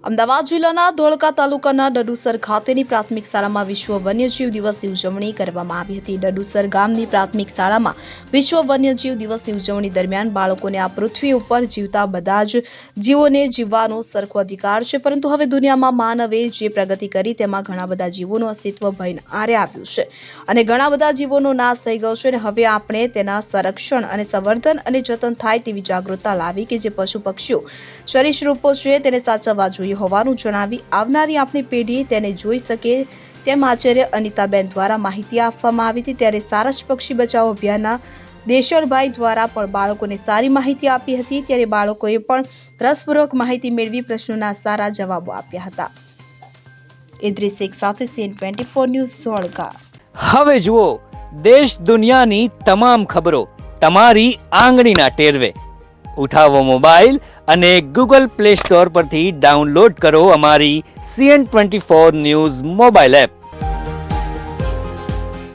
અમદાવાદ જિલ્લાના ધોળકા તાલુકાના ડડુસર ખાતેની પ્રાથમિક શાળામાં વિશ્વ વન્યજીવ દિવસની ઉજવણી કરવામાં આવી હતી। ડડુસર ગામની પ્રાથમિક શાળામાં વિશ્વ વન્યજીવ દિવસની ઉજવણી દરમિયાન બાળકોને આ પૃથ્વી ઉપર જીવતા બધા જ જીવોને જીવવાનો સરખો અધિકાર છે, પરંતુ હવે દુનિયામાં માનવે જે પ્રગતિ કરી તેમાં ઘણા બધા જીવોનું અસ્તિત્વ ભયને આરે આવ્યું છે અને ઘણા બધા જીવોનો નાશ થઈ ગયો છે અને હવે આપણે તેના સંરક્ષણ અને સંવર્ધન અને જતન થાય તેવી જાગૃતતા લાવી કે જે પશુ પક્ષીઓ સરીસૃપો છે તેને સાચવવા જોઈએ હોવાનું જણાવી આવનારી આપણી પેઢી તેને જોઈ શકે તેમ આચાર્ય અનિતાબેન દ્વારા માહિતી આપવામાં આવી હતી। ત્યારે સારસ પક્ષી બચાવો અભિયાનના દેશળભાઈ દ્વારા પણ બાળકોને સારી માહિતી આપી હતી। ત્યારે બાળકોએ પણ રસપૂર્વક માહિતી મેળવી પ્રશ્નોના સારા જવાબો આપ્યા હતા। ઇદ્રીસ શેખ સાથે CN24 ન્યૂઝ ધોળકા। હવે જુઓ દેશ દુનિયાની તમામ ખબરો તમારી આંગળીના ટેરવે। ઉઠાવો મોબાઈલ અને ગૂગલ પ્લે સ્ટોર પરથી ડાઉનલોડ કરો અમારી CN24 ન્યૂઝ મોબાઈલ એપ।